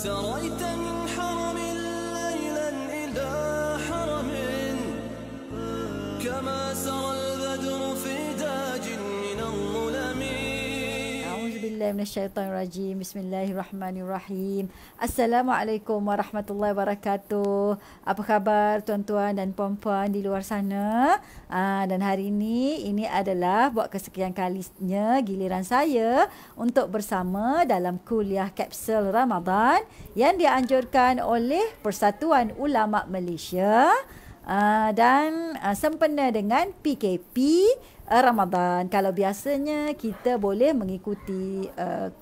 سريت من حرم ليلا إلى حرم كما سرى البدر في داج من الظلم. A'udzubillahi minasyaitonirrajim. Bismillahirrahmanirrahim. Assalamualaikum warahmatullahi wabarakatuh. Apa khabar tuan-tuan dan puan-puan di luar sana? Dan hari ini adalah buat kesekian kalinya giliran saya untuk bersama dalam kuliah kapsul Ramadan yang dianjurkan oleh Persatuan Ulama Malaysia dan sempena dengan PKP Ramadan. Kalau biasanya kita boleh mengikuti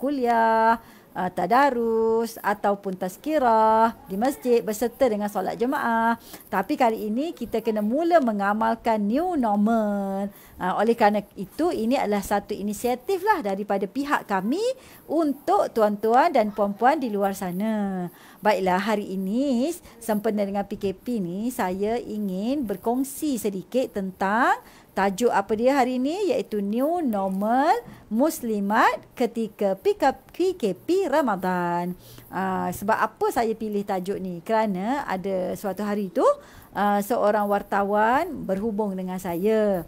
kuliah, tadarus ataupun tazkirah di masjid berserta dengan solat jemaah. Tapi kali ini kita kena mula mengamalkan new normal. Oleh kerana itu, ini adalah satu inisiatif lah daripada pihak kami untuk tuan-tuan dan puan-puan di luar sana. Baiklah, hari ini sempena dengan PKP ni, saya ingin berkongsi sedikit tentang tajuk apa dia hari ini, iaitu New Normal Muslimat ketika PKP Ramadan. Sebab apa saya pilih tajuk ni? Kerana ada suatu hari tu seorang wartawan berhubung dengan saya.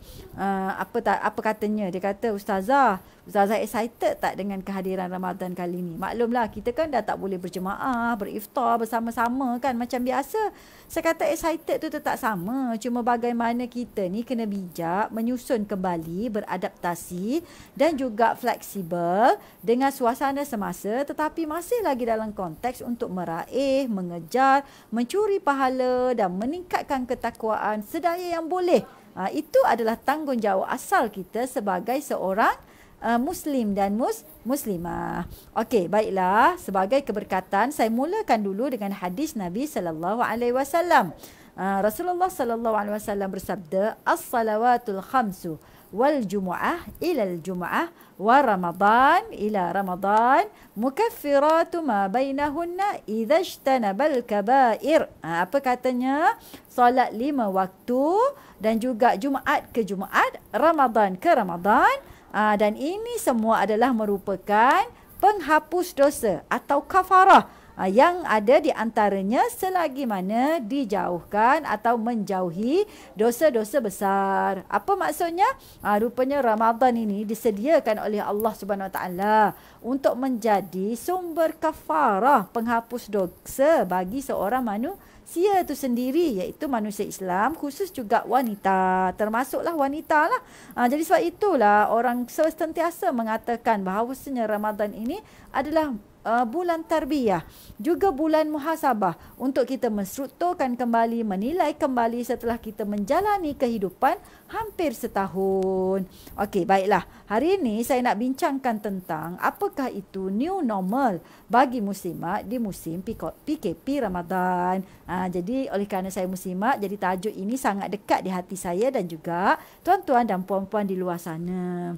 Apa katanya? Dia kata, Ustazah excited tak dengan kehadiran Ramadan kali ni? Maklumlah, kita kan dah tak boleh berjemaah, beriftar bersama-sama kan macam biasa. Saya kata excited tu tetap sama. Cuma bagaimana kita ni kena bijak, menyusun kembali, beradaptasi dan juga fleksibel dengan suasana semasa, tetapi masih lagi dalam konteks untuk meraih, mengejar, mencuri pahala dan meningkatkan ketakwaan sedaya yang boleh. Itu adalah tanggungjawab asal kita sebagai seorang Muslim dan Muslimah. Okey, baiklah. Sebagai keberkatan, saya mulakan dulu dengan hadis Nabi sallallahu alaihi wasallam. Rasulullah sallallahu alaihi wasallam bersabda, "As-salawatul khamsu wal jumu'ah ila al-jumu'ah wa Ramadan ila Ramadan mukaffiratun ma bainahunna idza ijtanabal kaba'ir." Apa katanya? Solat 5 waktu dan juga Jumaat ke Jumaat, Ramadan ke Ramadan. Dan ini semua adalah merupakan penghapus dosa atau kafarah yang ada di antaranya selagi mana dijauhkan atau menjauhi dosa-dosa besar. Apa maksudnya? Rupanya Ramadan ini disediakan oleh Allah Subhanahu Wa Taala untuk menjadi sumber kafarah, penghapus dosa bagi seorang manusia itu sendiri, iaitu manusia Islam, khusus juga wanita, termasuklah wanita lah. Jadi sebab itulah orang sentiasa mengatakan bahawasanya Ramadan ini adalah bulan tarbiyah, juga bulan muhasabah untuk kita menstrukturkan kembali, menilai kembali setelah kita menjalani kehidupan hampir setahun. Okey, baiklah. Hari ini saya nak bincangkan tentang apakah itu new normal bagi muslimat di musim PKP Ramadan. Jadi oleh kerana saya muslimat, jadi tajuk ini sangat dekat di hati saya dan juga tuan-tuan dan puan-puan di luar sana.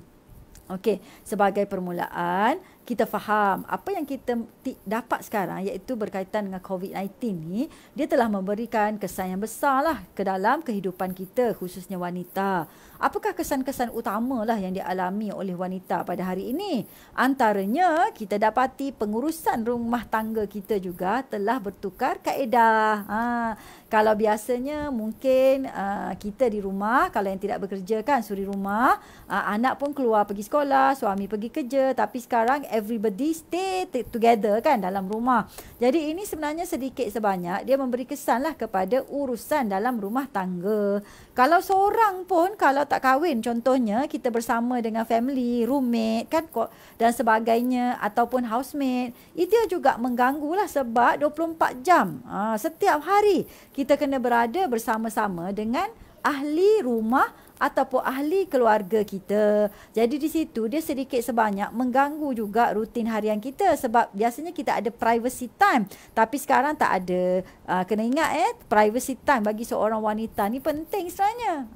Okey, sebagai permulaan, kita faham apa yang kita dapat sekarang, iaitu berkaitan dengan COVID-19 ni, dia telah memberikan kesan yang besar lah ke dalam kehidupan kita, khususnya wanita. Apakah kesan-kesan utama lah yang dialami oleh wanita pada hari ini? Antaranya, kita dapati pengurusan rumah tangga kita juga telah bertukar kaedah. Kalau biasanya mungkin kita di rumah, kalau yang tidak bekerja kan suri rumah, anak pun keluar pergi sekolah, suami pergi kerja, tapi sekarang everybody stay together kan dalam rumah. Jadi ini sebenarnya sedikit sebanyak dia memberi kesan lah kepada urusan dalam rumah tangga. Kalau seorang pun kalau tak kahwin, contohnya kita bersama dengan family, roommate kan dan sebagainya, ataupun housemate, itu juga mengganggu lah sebab 24 jam setiap hari kita kena berada bersama-sama dengan ahli rumah ataupun ahli keluarga kita. Jadi di situ dia sedikit sebanyak mengganggu juga rutin harian kita, sebab biasanya kita ada privacy time, tapi sekarang tak ada. Kena ingat privacy time bagi seorang wanita ni penting sebenarnya.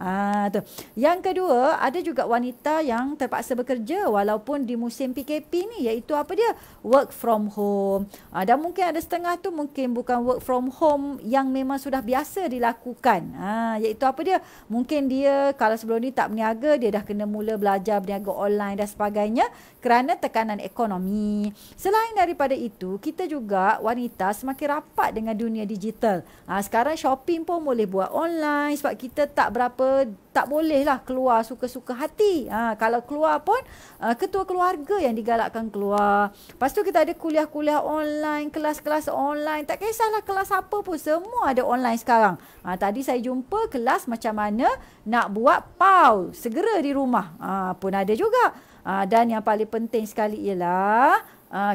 Yang kedua, ada juga wanita yang terpaksa bekerja walaupun di musim PKP ni, iaitu apa dia? Work from home. Dan mungkin ada setengah tu mungkin bukan work from home yang memang sudah biasa dilakukan. Iaitu apa dia? Mungkin dia kalau kalau sebelum ni tak berniaga, dia dah kena mula belajar berniaga online dan sebagainya kerana tekanan ekonomi. Selain daripada itu, kita juga wanita semakin rapat dengan dunia digital. Sekarang shopping pun boleh buat online sebab kita tak boleh lah keluar suka-suka hati. Kalau keluar pun ketua keluarga yang digalakkan keluar. Lepas tu kita ada kuliah-kuliah online, kelas-kelas online. Tak kisahlah kelas apa pun, semua ada online sekarang. Tadi saya jumpa kelas macam mana nak buat PAU segera di rumah. Pun ada juga. Dan yang paling penting sekali ialah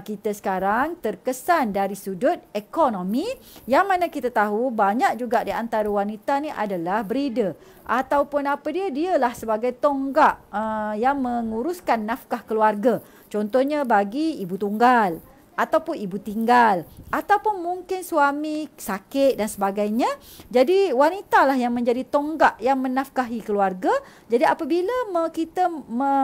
kita sekarang terkesan dari sudut ekonomi, yang mana kita tahu banyak juga di antara wanita ni adalah breeder ataupun apa dialah sebagai tonggak yang menguruskan nafkah keluarga. Contohnya bagi ibu tunggal ataupun ibu tinggal ataupun mungkin suami sakit dan sebagainya. Jadi wanita lah yang menjadi tonggak yang menafkahi keluarga. Jadi apabila kita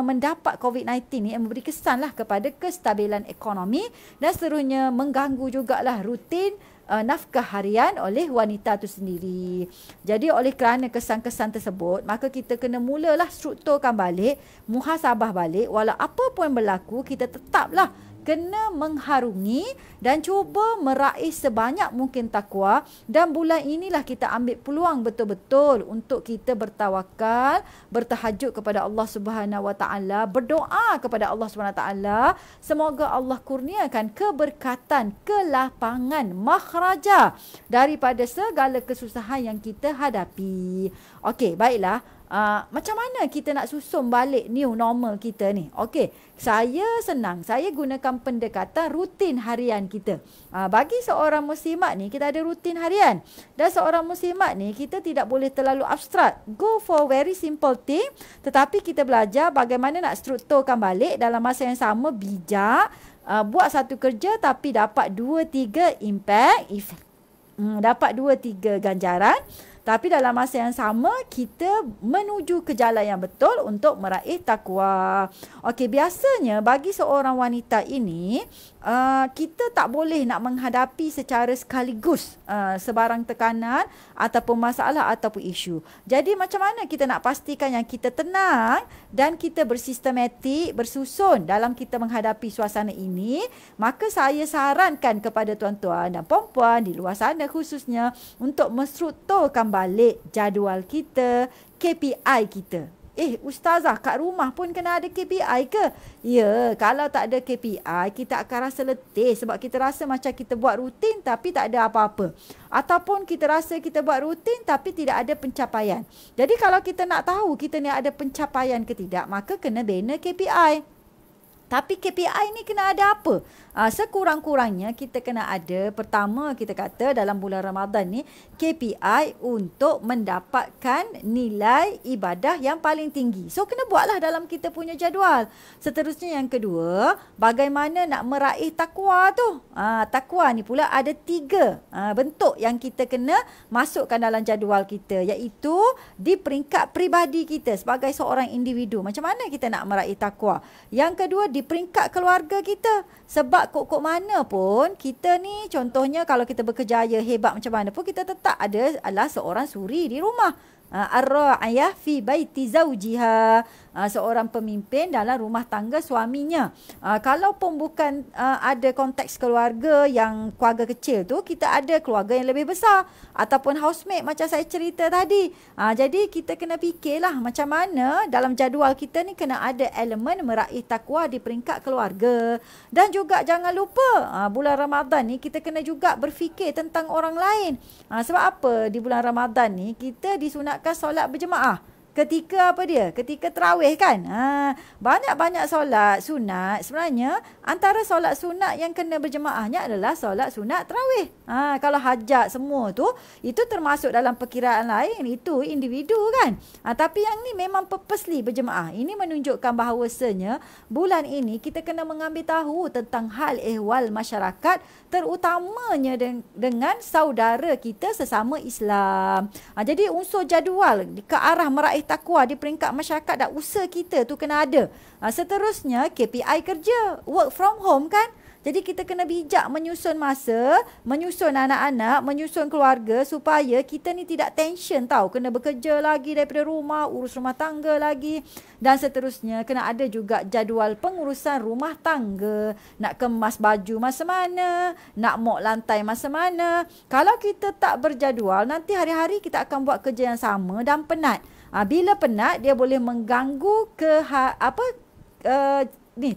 mendapat COVID-19 ni, yang memberi kesan lah kepada kestabilan ekonomi dan seterusnya, mengganggu jugalah rutin nafkah harian oleh wanita itu sendiri. Jadi oleh kerana kesan-kesan tersebut, maka kita kena mulalah strukturkan balik, muhasabah balik. Walau apa pun berlaku, kita tetaplah kena mengharungi dan cuba meraih sebanyak mungkin takwa. Dan bulan inilah kita ambil peluang betul-betul untuk kita bertawakal, bertahajud kepada Allah Subhanahu Wa Taala, berdoa kepada Allah Subhanahu Wa Taala, semoga Allah kurniakan keberkatan, kelapangan, makhraja daripada segala kesusahan yang kita hadapi. Okey, baiklah. Macam mana kita nak susun balik new normal kita ni? Okey, saya senang. Saya gunakan pendekatan rutin harian kita. Bagi seorang muslimat ni, kita ada rutin harian. Dan seorang muslimat ni, kita tidak boleh terlalu abstrak. Go for very simple thing. Tetapi kita belajar bagaimana nak strukturkan balik dalam masa yang sama, bijak. Buat satu kerja tapi dapat 2-3 impact. Dapat 2-3 ganjaran. Tapi dalam masa yang sama, kita menuju ke jalan yang betul untuk meraih takwa. Okey, biasanya bagi seorang wanita ini, kita tak boleh nak menghadapi secara sekaligus sebarang tekanan ataupun masalah ataupun isu. Jadi macam mana kita nak pastikan yang kita tenang dan kita bersistematik, bersusun dalam kita menghadapi suasana ini? Maka saya sarankan kepada tuan-tuan dan puan-puan di luar sana khususnya untuk menstrukturkan balik jadual kita, KPI kita. Ustazah, kat rumah pun kena ada KPI ke? Ya, kalau tak ada KPI, kita akan rasa letih sebab kita rasa macam kita buat rutin tapi tak ada apa-apa. Ataupun kita rasa kita buat rutin tapi tidak ada pencapaian. Jadi kalau kita nak tahu kita ni ada pencapaian ke tidak, maka kena bina KPI. Tapi KPI ni kena ada apa? Sekurang-kurangnya kita kena ada, pertama kita kata dalam bulan Ramadan ni, KPI untuk mendapatkan nilai ibadah yang paling tinggi. So kena buatlah dalam kita punya jadual. Seterusnya yang kedua, bagaimana nak meraih takwa tu? Takwa ni pula ada 3 bentuk yang kita kena masukkan dalam jadual kita, iaitu di peringkat peribadi kita sebagai seorang individu. Macam mana kita nak meraih takwa? Yang kedua, di peringkat keluarga kita. Sebab kok mana pun kita ni, contohnya kalau kita berkejaya hebat macam mana pun, kita tetap adalah seorang suri di rumah. Ar-ra'iyah fi baiti zawjiha, seorang pemimpin dalam rumah tangga suaminya. Kalau pun bukan ada konteks keluarga yang keluarga kecil tu, kita ada keluarga yang lebih besar ataupun housemate macam saya cerita tadi. Jadi kita kena fikirlah macam mana dalam jadual kita ni kena ada elemen meraih takwa di peringkat keluarga. Dan juga jangan lupa bulan Ramadan ni kita kena juga berfikir tentang orang lain. Sebab apa di bulan Ramadan ni kita disunatkan solat berjemaah. Ketika apa dia? Ketika tarawih kan? Banyak-banyak solat sunat. Sebenarnya antara solat sunat yang kena berjemaahnya adalah solat sunat tarawih. Kalau hajat semua tu, itu termasuk dalam perkiraan lain. Itu individu kan? Tapi yang ni memang purposely berjemaah. Ini menunjukkan bahawasanya bulan ini kita kena mengambil tahu tentang hal ehwal masyarakat, terutamanya dengan saudara kita sesama Islam. Jadi unsur jadual ke arah meraih meraih takwa di peringkat masyarakat dan usaha kita tu kena ada. Seterusnya KPI kerja, work from home kan. Jadi kita kena bijak menyusun masa, menyusun anak-anak, menyusun keluarga supaya kita ni tidak tension tau. Kena bekerja lagi daripada rumah, urus rumah tangga lagi. Dan seterusnya kena ada juga jadual pengurusan rumah tangga. Nak kemas baju masa mana, nak mop lantai masa mana. Kalau kita tak berjadual, nanti hari-hari kita akan buat kerja yang sama dan penat. Bila penat, dia boleh mengganggu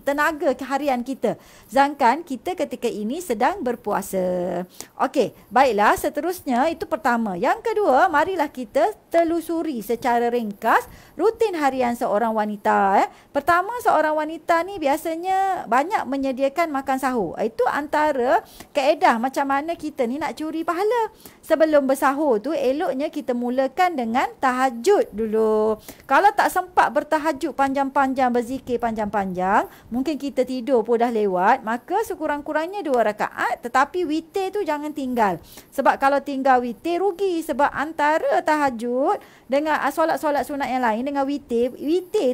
tenaga harian kita. Sedangkan kita ketika ini sedang berpuasa. Okey, baiklah, seterusnya itu pertama. Yang kedua, marilah kita telusuri secara ringkas rutin harian seorang wanita. Pertama, seorang wanita ni biasanya banyak menyediakan makan sahur. Itu antara kaedah macam mana kita ni nak curi pahala. Sebelum bersahur tu, eloknya kita mulakan dengan tahajud dulu. Kalau tak sempat bertahajud panjang-panjang, berzikir panjang-panjang, mungkin kita tidur pun dah lewat, maka sekurang-kurangnya 2 rakaat, tetapi witir tu jangan tinggal. Sebab kalau tinggal witir rugi, sebab antara tahajud dengan solat-solat sunat yang lain dengan witir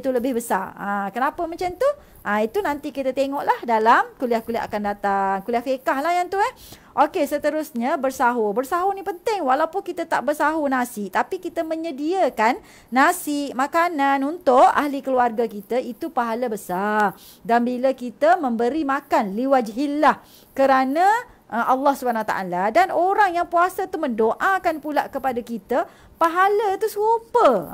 tu lebih besar. Kenapa macam tu? Itu nanti kita tengoklah dalam kuliah-kuliah akan datang. Kuliah fiqah lah yang tu Okey, seterusnya bersahur. Bersahur ni penting walaupun kita tak bersahur nasi, tapi kita menyediakan nasi, makanan untuk ahli keluarga kita, itu pahala besar. Dan bila kita memberi makan liwajhillah kerana Allah SWT, dan orang yang puasa tu mendoakan pula kepada kita, pahala tu serupa.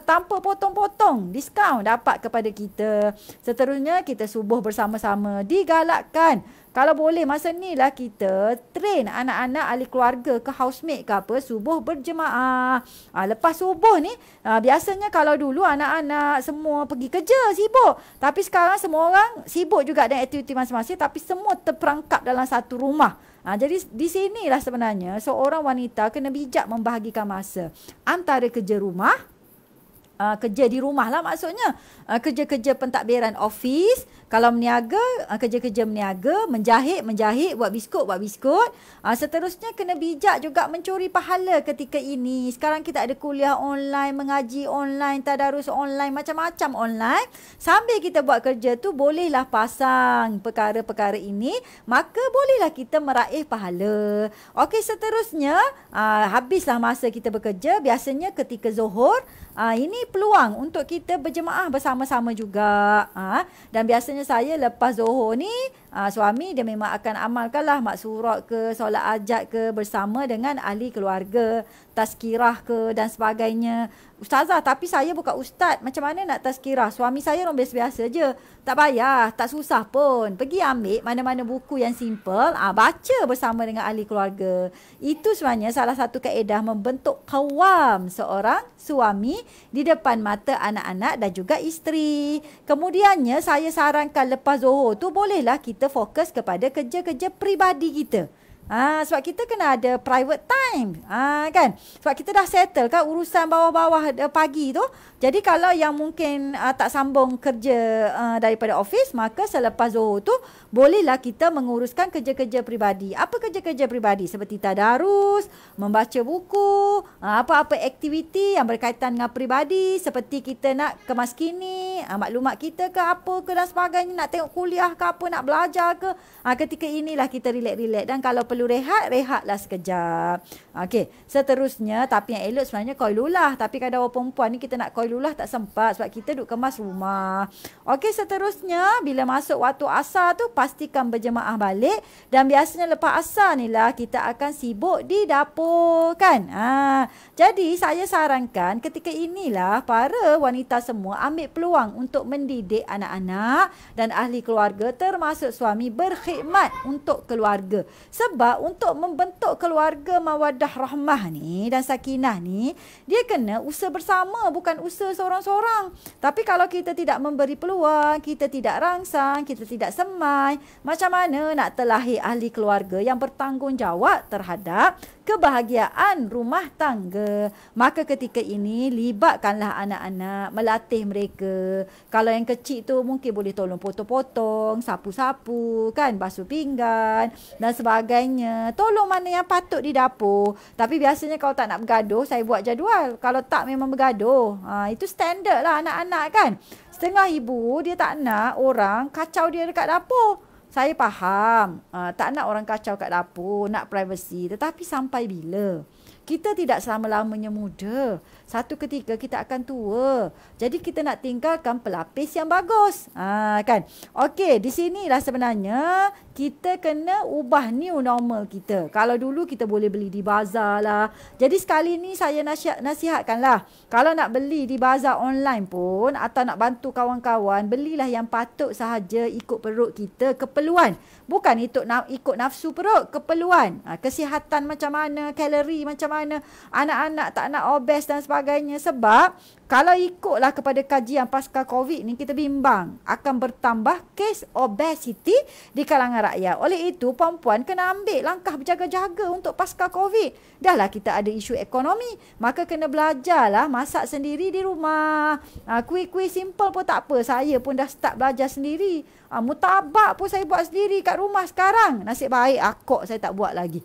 Tanpa potong-potong, diskaun dapat kepada kita. Seterusnya kita subuh bersama-sama, digalakkan. Kalau boleh masa ni lah kita train anak-anak ahli keluarga ke housemate ke apa, subuh berjemaah. Lepas subuh ni, biasanya kalau dulu anak-anak semua pergi kerja sibuk. Tapi sekarang semua orang sibuk juga dengan aktiviti masing-masing, tapi semua terperangkap dalam satu rumah. Jadi di sinilah sebenarnya seorang wanita kena bijak membahagikan masa antara kerja rumah, kerja di rumah lah maksudnya, kerja-kerja pentadbiran office. Kalau meniaga, kerja-kerja meniaga, menjahit, buat biskut. Seterusnya kena bijak juga mencuri pahala ketika ini. Sekarang kita ada kuliah online, mengaji online, tadarus online, macam-macam online. Sambil kita buat kerja tu, bolehlah pasang perkara-perkara ini, maka bolehlah kita meraih pahala. Okey, seterusnya, habislah masa kita bekerja, biasanya ketika zuhur, ini peluang untuk kita berjemaah bersama-sama juga. Dan biasanya saya lepas zuhur ni, suami dia memang akan amalkanlah maksurat ke, solat hajat ke bersama dengan ahli keluarga, tazkirah ke dan sebagainya. Ustazah, tapi saya bukan ustaz, macam mana nak tazkirah? Suami saya orang biasa-biasa je. Tak payah, tak susah pun. Pergi ambil mana-mana buku yang simple, baca bersama dengan ahli keluarga. Itu sebenarnya salah satu kaedah membentuk qawam seorang suami di depan mata anak-anak dan juga isteri. Kemudiannya saya sarankan lepas zuhur tu bolehlah kita fokus kepada kerja-kerja peribadi kita. Sebab kita kena ada private time. Kan? Sebab kita dah settle kan urusan bawah-bawah pagi tu. Jadi kalau yang mungkin tak sambung kerja daripada office, maka selepas zuhur tu bolehlah kita menguruskan kerja-kerja peribadi. Apa kerja-kerja peribadi? Seperti tadarus, membaca buku, apa-apa aktiviti yang berkaitan dengan peribadi, seperti kita nak kemaskini maklumat kita ke apa ke dan sebagainya, nak tengok kuliah ke apa, nak belajar ke. Ketika inilah kita relax-relax, dan kalau perlu rehatlah sekejap. Okey, seterusnya, tapi yang elok sebenarnya qailullah. Tapi kadang orang perempuan ni kita nak qailullah tak sempat sebab kita duduk kemas rumah. Okey, seterusnya bila masuk waktu asar tu pastikan berjemaah balik, dan biasanya lepas asar ni lah kita akan sibuk di dapur kan. Jadi saya sarankan ketika inilah para wanita semua ambil peluang untuk mendidik anak-anak dan ahli keluarga, termasuk suami, berkhidmat untuk keluarga. Sebab untuk membentuk keluarga mawaddah rahmah ni dan sakinah ni, dia kena usaha bersama, bukan usaha seorang-seorang. Tapi kalau kita tidak memberi peluang, kita tidak rangsang, kita tidak semai, macam mana nak terlahir ahli keluarga yang bertanggungjawab terhadap kebahagiaan rumah tangga? Maka ketika ini libatkanlah anak-anak, melatih mereka. Kalau yang kecil tu mungkin boleh tolong potong-potong, sapu-sapu kan, basuh pinggan dan sebagainya. sebagainya. Tolong mana yang patut di dapur. Tapi biasanya kalau tak nak bergaduh, saya buat jadual. Kalau tak memang bergaduh. Itu standard lah anak-anak kan. Setengah ibu dia tak nak orang kacau dia dekat dapur. Saya faham. Tak nak orang kacau kat dapur, nak privacy. Tetapi sampai bila? Kita tidak selama-lamanya muda. Satu ketika kita akan tua. Jadi kita nak tinggalkan pelapis yang bagus. Kan? Okey, di sinilah sebenarnya kita kena ubah new normal kita. Kalau dulu kita boleh beli di bazar lah. Jadi sekali ni saya nasihatkanlah. Kalau nak beli di bazar online pun atau nak bantu kawan-kawan, belilah yang patut sahaja ikut perut kita, keperluan. Bukan ikut nafsu perut, keperluan. Kesihatan macam mana, kalori macam mana, anak-anak tak nak obes dan sebagainya. Sebab kalau ikutlah kepada kajian pasca COVID ni, kita bimbang akan bertambah kes obesity di kalangan rakyat. Oleh itu, perempuan kena ambil langkah berjaga-jaga untuk pasca COVID. Dahlah kita ada isu ekonomi, maka kena belajarlah masak sendiri di rumah. Kuih-kuih simple pun tak apa. Saya pun dah start belajar sendiri. Mutabak pun saya buat sendiri kat rumah sekarang. Nasib baik akok saya tak buat lagi.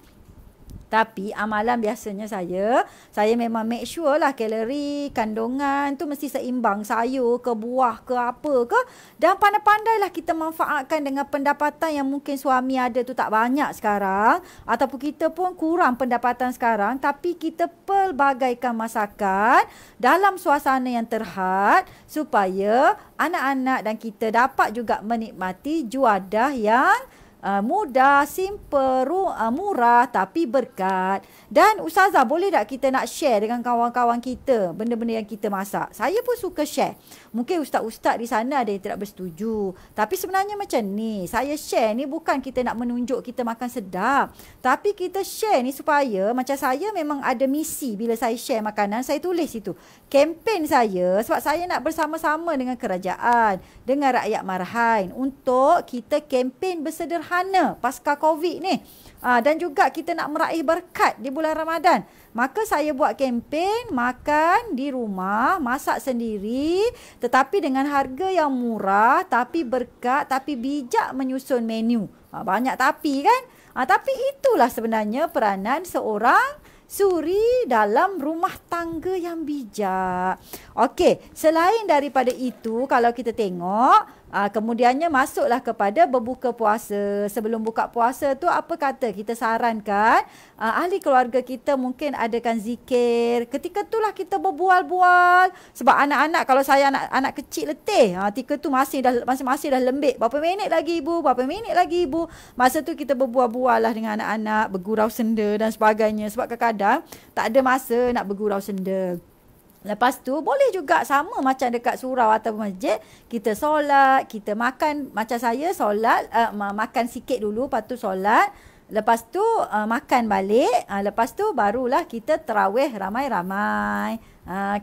Tapi amalan biasanya saya memang make sure lah kalori, kandungan tu mesti seimbang. Sayur ke, buah ke, apa ke. Dan pandai-pandailah kita manfaatkan dengan pendapatan yang mungkin suami ada tu tak banyak sekarang. Ataupun kita pun kurang pendapatan sekarang. Tapi kita pelbagaikan masakan dalam suasana yang terhad. Supaya anak-anak dan kita dapat juga menikmati juadah yang mudah, simple, murah tapi berkat. Dan Ustazah, boleh tak kita nak share dengan kawan-kawan kita benda-benda yang kita masak? Saya pun suka share. Mungkin ustaz-ustaz di sana ada yang tidak bersetuju. Tapi sebenarnya macam ni, saya share ni bukan kita nak menunjuk kita makan sedap. Tapi kita share ni supaya, macam saya memang ada misi bila saya share makanan, saya tulis itu. Kempen saya, sebab saya nak bersama-sama dengan kerajaan, dengan rakyat Marhain untuk kita kempen bersederhana pasca COVID ni. Dan juga kita nak meraih berkat di bulan Ramadan. Maka saya buat kempen makan di rumah, masak sendiri tetapi dengan harga yang murah, tapi berkat, tapi bijak menyusun menu. Banyak tapi kan? Tapi itulah sebenarnya peranan seorang suri dalam rumah tangga yang bijak. Okey, selain daripada itu, kalau kita tengok, kemudiannya masuklah kepada berbuka puasa. Sebelum buka puasa tu, apa kata kita sarankan ahli keluarga kita mungkin adakan zikir. Ketika itulah kita berbual-bual. Sebab anak-anak, kalau saya anak kecil letih, ketika tu masih dah lembik. Berapa minit lagi ibu? Berapa minit lagi ibu? Masa tu kita berbual-bual lah dengan anak-anak, bergurau senda dan sebagainya. Sebab kadang-kadang tak ada masa nak bergurau senda. Lepas tu boleh juga sama macam dekat surau atau masjid, kita solat, kita makan. Macam saya solat, makan sikit dulu, lepas tu solat. Lepas tu makan balik. Lepas tu barulah kita tarawih ramai-ramai.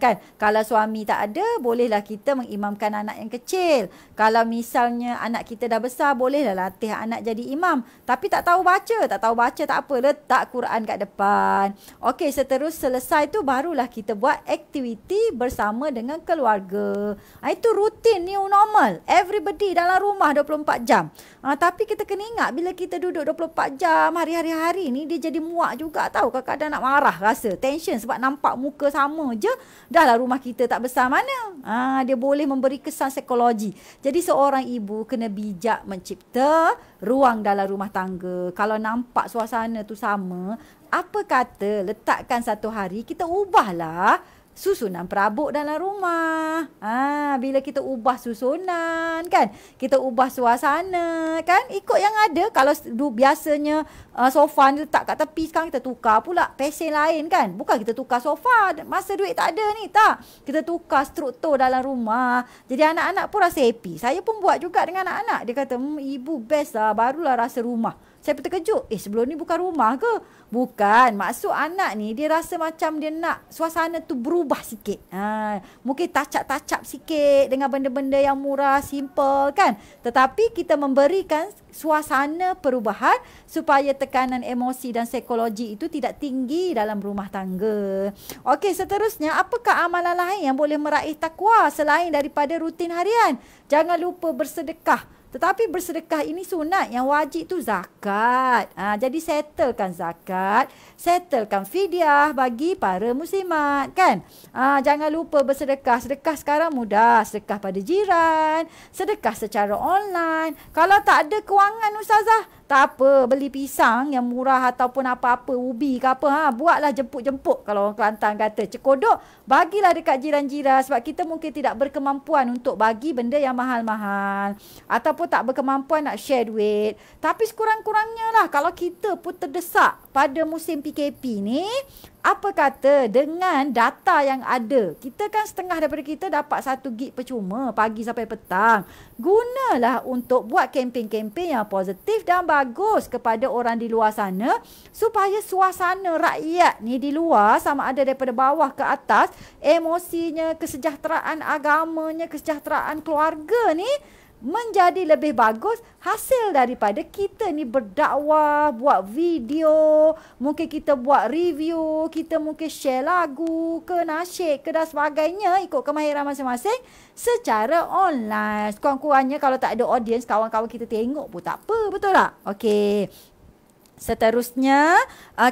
Kan, kalau suami tak ada, bolehlah kita mengimamkan anak yang kecil. Kalau misalnya anak kita dah besar, bolehlah latih anak jadi imam. Tapi tak tahu baca tak apa, letak Quran kat depan. Okey, selesai tu barulah kita buat aktiviti bersama dengan keluarga. Itu rutin new normal. Everybody dalam rumah 24 jam. Tapi kita kena ingat, bila kita duduk 24 jam hari-hari ni, dia jadi muak juga tahu. Kadang-kadang nak marah rasa, tension sebab nampak muka sama je. Dahlah rumah kita tak besar mana. Dia boleh memberi kesan psikologi. Jadi seorang ibu kena bijak mencipta ruang dalam rumah tangga. Kalau nampak suasana tu sama, apa kata letakkan satu hari kita ubahlah susunan perabot dalam rumah. Bila kita ubah susunan kan, kita ubah suasana kan, ikut yang ada. Kalau biasanya sofa ni letak kat tepi, sekarang kita tukar pula pesen lain kan. Bukan kita tukar sofa, masa duit tak ada ni, tak. Kita tukar struktur dalam rumah. Jadi anak-anak pun rasa happy. Saya pun buat juga dengan anak-anak. Dia kata, ibu best lah, barulah rasa rumah. Saya pun terkejut. Sebelum ni bukan rumah ke? Bukan. Maksud anak ni, dia rasa macam dia nak suasana tu berubah sikit. Mungkin touch-up sikit dengan benda-benda yang murah, simple kan. Tetapi kita memberikan suasana perubahan supaya tekanan emosi dan psikologi itu tidak tinggi dalam rumah tangga. Okey, seterusnya, apakah amalan lain yang boleh meraih takwa selain daripada rutin harian? Jangan lupa bersedekah. Tetapi bersedekah ini sunat, yang wajib tu zakat. Jadi settlekan zakat, settlekan fidyah bagi para muslimat, kan? Jangan lupa bersedekah. Sedekah sekarang mudah. Sedekah pada jiran, sedekah secara online. Kalau tak ada kewangan ustazah, tak apa, beli pisang yang murah ataupun apa-apa, ubi ke apa, buatlah jemput-jemput. Kalau orang Kelantan kata cekodok, bagilah dekat jiran-jiran, sebab kita mungkin tidak berkemampuan untuk bagi benda yang mahal-mahal, ataupun tak berkemampuan nak share duit. Tapi sekurang-kurangnya lah, kalau kita pun terdesak pada musim PKP ni, apa kata dengan data yang ada, kita kan setengah daripada kita dapat 1 gig percuma pagi sampai petang. Gunalah untuk buat kempen-kempen yang positif dan bagus kepada orang di luar sana, supaya suasana rakyat ni di luar, sama ada daripada bawah ke atas, emosinya, kesejahteraan agamanya, kesejahteraan keluarga ni menjadi lebih bagus hasil daripada kita ni berdakwah, buat video, mungkin kita buat review, kita mungkin share lagu ke nasyid ke dan sebagainya ikut kemahiran masing-masing secara online. Sekurang-kurangnya kalau tak ada audience, kawan-kawan kita tengok pun tak apa, betul tak? Okey. Seterusnya,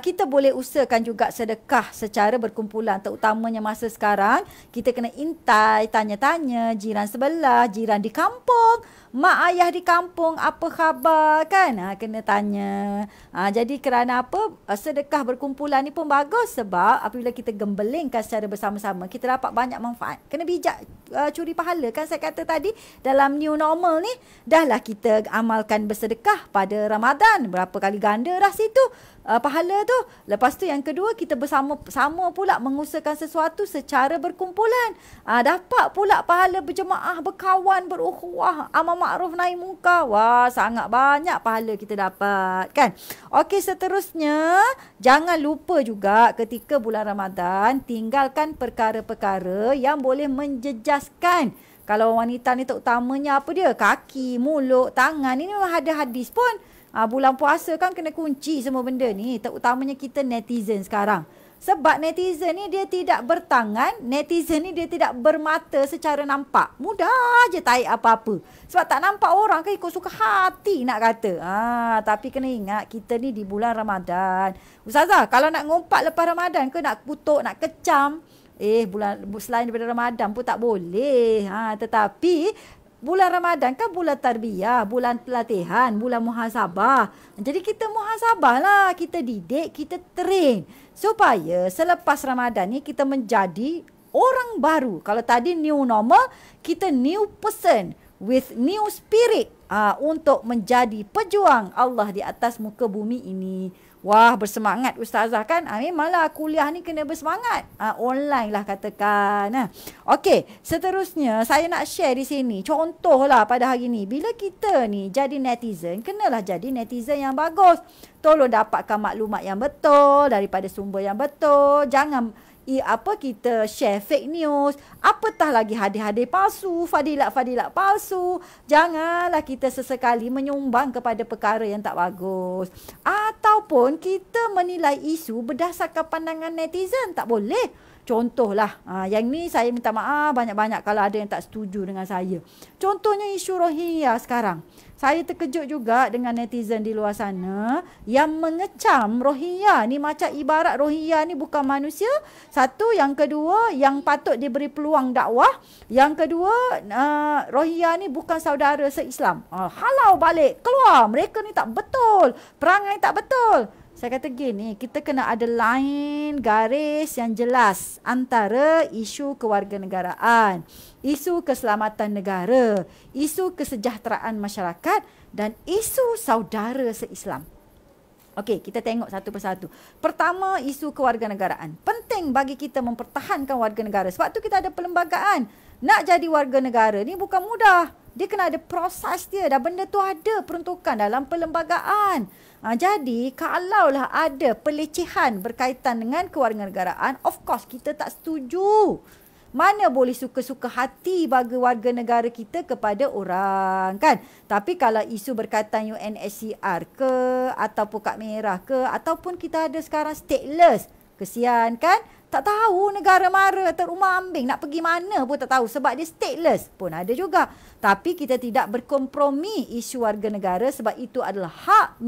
kita boleh usahakan juga sedekah secara berkumpulan, terutamanya masa sekarang. Kita kena intai, tanya-tanya jiran sebelah, jiran di kampung, mak ayah di kampung, apa khabar, kan? Kena tanya. Jadi kerana apa? Sedekah berkumpulan ni pun bagus, sebab apabila kita gembelingkan secara bersama-sama, kita dapat banyak manfaat. Kena bijak curi pahala, kan saya kata tadi, dalam new normal ni, dahlah kita amalkan bersedekah pada Ramadan. Berapa kali ganda dah situ pahala tu. Lepas tu yang kedua, kita bersama-sama pula mengusahakan sesuatu secara berkumpulan. Dapat pula pahala berjemaah, berkawan, berukhuwah, amal ma'ruf nahi munkar. Wah, sangat banyak pahala kita dapat, kan? Okey, seterusnya, jangan lupa juga ketika bulan Ramadan, tinggalkan perkara-perkara yang boleh menjejaskan. Kalau wanita ni terutamanya apa dia? Kaki, mulut, tangan. Ini memang ada hadis pun. Bulan puasa kan kena kunci semua benda ni. Terutamanya kita netizen sekarang. Sebab netizen ni dia tidak bertangan. Netizen ni dia tidak bermata secara nampak. Mudah je taik apa-apa. Sebab tak nampak orang kan ikut suka hati nak kata. Tapi kena ingat kita ni di bulan Ramadan. Ustazah, kalau nak ngumpat lepas Ramadan ke nak kutuk, nak kecam. Bulan selain daripada Ramadan pun tak boleh. Tetapi bulan Ramadan kan bulan tarbiyah, bulan pelatihan, bulan muhasabah. Jadi kita muhasabah lah, kita didik, kita train. Supaya selepas Ramadan ni kita menjadi orang baru. Kalau tadi new normal, kita new person with new spirit untuk menjadi pejuang Allah di atas muka bumi ini. Wah, bersemangat ustazah kan? Memanglah kuliah ni kena bersemangat. Online lah katakan. Okey, seterusnya saya nak share di sini. Contohlah pada hari ni, bila kita ni jadi netizen, kenalah jadi netizen yang bagus. Tolong dapatkan maklumat yang betul daripada sumber yang betul. Jangan kita share fake news, apatah lagi hadis-hadis palsu, fadilat-fadilat palsu. Janganlah kita sesekali menyumbang kepada perkara yang tak bagus. Ataupun kita menilai isu berdasarkan pandangan netizen, tak boleh. Contohlah, yang ni saya minta maaf banyak-banyak kalau ada yang tak setuju dengan saya. Contohnya isu Rohingya sekarang. Saya terkejut juga dengan netizen di luar sana yang mengecam Rohingya ni, macam ibarat Rohingya ni bukan manusia. Satu, yang kedua, yang patut diberi peluang dakwah. Yang kedua, Rohingya ni bukan saudara se-Islam. Halau balik, keluar. Mereka ni tak betul. Perangai tak betul. Saya kata gini, kita kena ada line garis yang jelas antara isu kewarganegaraan, isu keselamatan negara, isu kesejahteraan masyarakat dan isu saudara se-Islam. Okey, kita tengok satu persatu. Pertama, isu kewarganegaraan. Penting bagi kita mempertahankan warga negara. Sebab tu kita ada perlembagaan. Nak jadi warga negara ni bukan mudah. Dia kena ada proses dia. Dan benda tu ada peruntukan dalam perlembagaan. Jadi, kalaulah ada pelecehan berkaitan dengan kewarganegaraan, of course kita tak setuju. Mana boleh suka-suka hati bagi warga negara kita kepada orang, kan? Tapi kalau isu berkaitan UNSCR ke, ataupun Kad Merah ke, ataupun kita ada sekarang stateless, kesian kan? Tak tahu negara mara terumah ambing nak pergi mana pun tak tahu sebab dia stateless pun ada juga. Tapi kita tidak berkompromi isu warga negara sebab itu adalah hak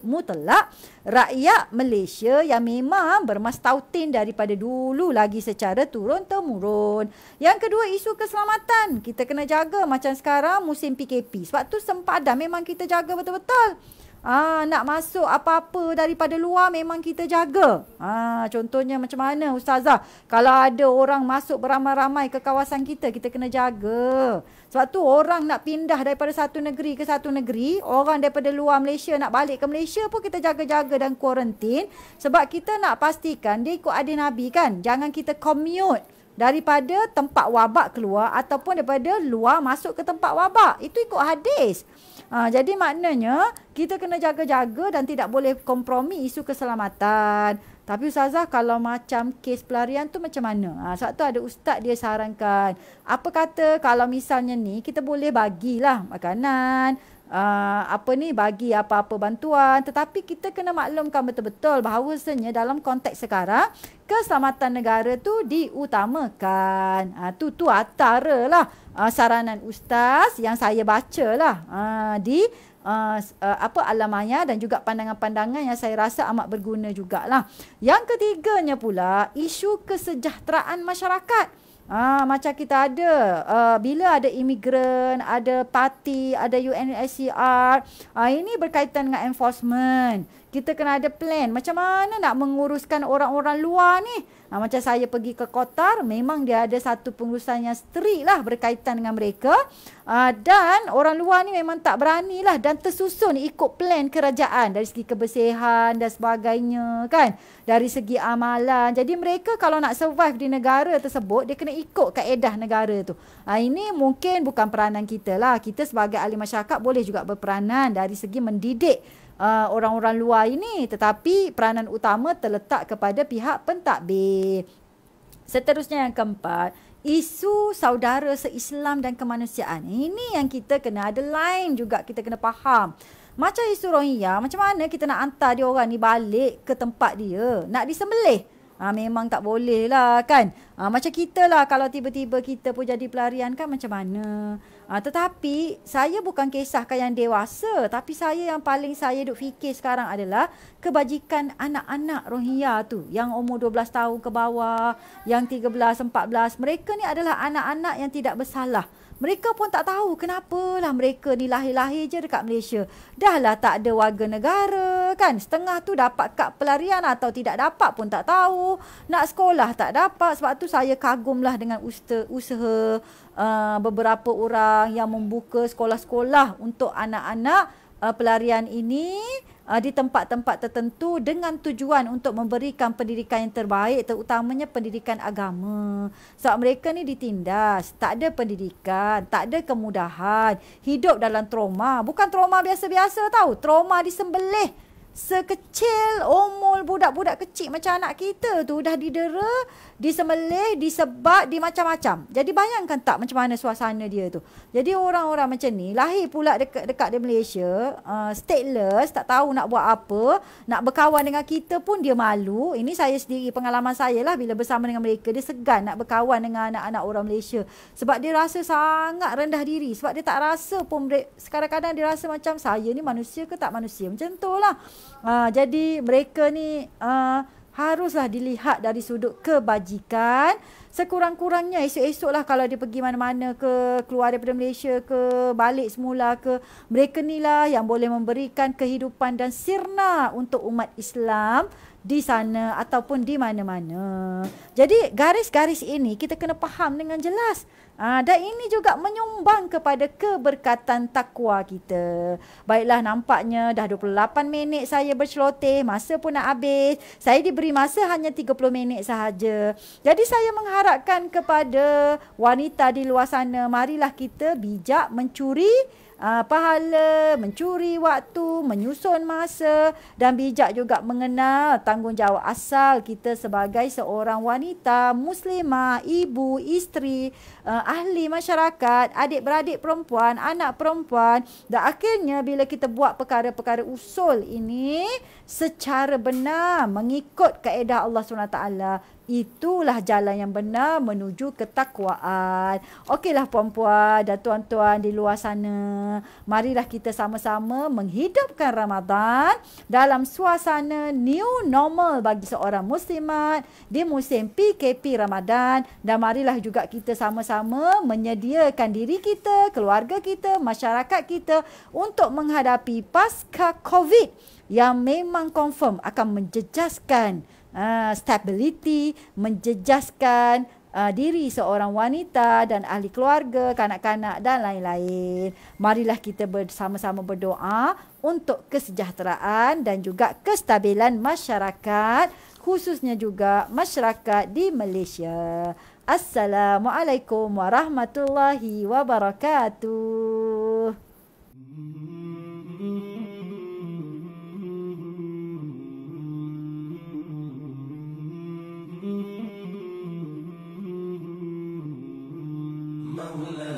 mutlak rakyat Malaysia yang memang bermastautin daripada dulu lagi secara turun-temurun. Yang kedua, isu keselamatan. Kita kena jaga macam sekarang musim PKP. Sebab tu sempadan memang kita jaga betul-betul. Nak masuk apa-apa daripada luar memang kita jaga. Contohnya macam mana Ustazah? Kalau ada orang masuk beramai-ramai ke kawasan kita, kita kena jaga. Sebab tu orang nak pindah daripada satu negeri ke satu negeri, orang daripada luar Malaysia nak balik ke Malaysia pun kita jaga-jaga dan kuarantin. Sebab kita nak pastikan dia ikut hadis Nabi, kan? Jangan kita commute daripada tempat wabak keluar ataupun daripada luar masuk ke tempat wabak. Itu ikut hadis. Jadi maknanya kita kena jaga-jaga dan tidak boleh kompromi isu keselamatan. Tapi Ustazah, kalau macam kes pelarian tu macam mana? Sebab tu ada ustaz dia sarankan. Apa kata kalau misalnya ni kita boleh bagilah makanan, bagi apa-apa bantuan, tetapi kita kena maklumkan betul-betul bahawasanya dalam konteks sekarang keselamatan negara tu diutamakan. Tu antaralah saranan ustaz yang saya bacalah di Al-Maya dan juga pandangan-pandangan yang saya rasa amat berguna jugalah. Yang ketiganya pula isu kesejahteraan masyarakat. Macam kita ada bila ada imigran, ada parti, ada UNSCR, ini berkaitan dengan enforcement. Kita kena ada plan macam mana nak menguruskan orang-orang luar ni. Macam saya pergi ke Qatar, memang dia ada satu pengurusan yang strict lah berkaitan dengan mereka. Dan orang luar ni memang tak berani lah dan tersusun ikut plan kerajaan dari segi kebersihan dan sebagainya, kan? Dari segi amalan. Jadi mereka kalau nak survive di negara tersebut, dia kena ikut kaedah negara tu. Ini mungkin bukan peranan kita lah. Kita sebagai ahli masyarakat boleh juga berperanan dari segi mendidik orang-orang luar ini, tetapi peranan utama terletak kepada pihak pentadbir. Seterusnya yang keempat, isu saudara se-Islam dan kemanusiaan. Ini yang kita kena ada line juga, kita kena faham. Macam isu Rohingya, macam mana kita nak hantar dia orang ni balik ke tempat dia, nak disembelih? Memang tak boleh lah, kan? Macam kita lah, kalau tiba-tiba kita pun jadi pelarian, kan macam mana? Tetapi saya bukan kisahkan yang dewasa, tapi saya yang paling saya duk fikir sekarang adalah kebajikan anak-anak Rohingya tu yang umur 12 tahun ke bawah, yang 13, 14. Mereka ni adalah anak-anak yang tidak bersalah. Mereka pun tak tahu kenapalah mereka ni lahir-lahir je dekat Malaysia. Dah lah tak ada warga negara, kan? Setengah tu dapat kad pelarian atau tidak dapat pun tak tahu. Nak sekolah tak dapat. Sebab tu saya kagumlah dengan usaha beberapa orang yang membuka sekolah-sekolah untuk anak-anak pelarian ini di tempat-tempat tertentu dengan tujuan untuk memberikan pendidikan yang terbaik, terutamanya pendidikan agama. Sebab mereka ni ditindas, tak ada pendidikan, tak ada kemudahan, hidup dalam trauma. Bukan trauma biasa-biasa tau, trauma disembelih. Sekecil umur budak-budak kecil macam anak kita tu dah didera, disembelih, disebat, di macam-macam. Jadi bayangkan tak macam mana suasana dia tu. Jadi orang-orang macam ni lahir pula dekat di Malaysia, stateless, tak tahu nak buat apa, nak berkawan dengan kita pun dia malu. Ini saya sendiri, pengalaman saya lah bila bersama dengan mereka, dia segan nak berkawan dengan anak-anak orang Malaysia sebab dia rasa sangat rendah diri. Sebab dia tak rasa pun, kadang-kadang dia rasa macam saya ni manusia ke tak manusia, macam tu lah. Jadi mereka ni haruslah dilihat dari sudut kebajikan. Sekurang-kurangnya esok-esok lah kalau dia pergi mana-mana ke, keluar daripada Malaysia ke, balik semula ke, mereka ni lah yang boleh memberikan kehidupan dan sirna untuk umat Islam di sana ataupun di mana-mana. Jadi garis-garis ini kita kena faham dengan jelas. Dan ini juga menyumbang kepada keberkatan takwa kita. Baiklah, nampaknya dah 28 minit saya berceloteh, masa pun nak habis. Saya diberi masa hanya 30 minit sahaja. Jadi saya mengharapkan kepada wanita di luar sana, marilah kita bijak mencuri pahala, mencuri waktu, menyusun masa dan bijak juga mengenal tanggungjawab asal kita sebagai seorang wanita, muslimah, ibu, isteri, ahli masyarakat, adik-beradik perempuan, anak perempuan. Dan akhirnya bila kita buat perkara-perkara usul ini secara benar mengikut kaedah Allah SWT, itulah jalan yang benar menuju ketakwaan. Okeylah puan-puan dan tuan-tuan di luar sana, marilah kita sama-sama menghidupkan Ramadan dalam suasana new normal bagi seorang muslimat di musim PKP Ramadan. Dan marilah juga kita sama-sama menyediakan diri kita, keluarga kita, masyarakat kita untuk menghadapi pasca COVID yang memang confirm akan menjejaskan stability, menjejaskan diri seorang wanita dan ahli keluarga, kanak-kanak dan lain-lain. Marilah kita bersama-sama berdoa untuk kesejahteraan dan juga kestabilan masyarakat, khususnya juga masyarakat di Malaysia. Assalamualaikum warahmatullahi wabarakatuh. مولاي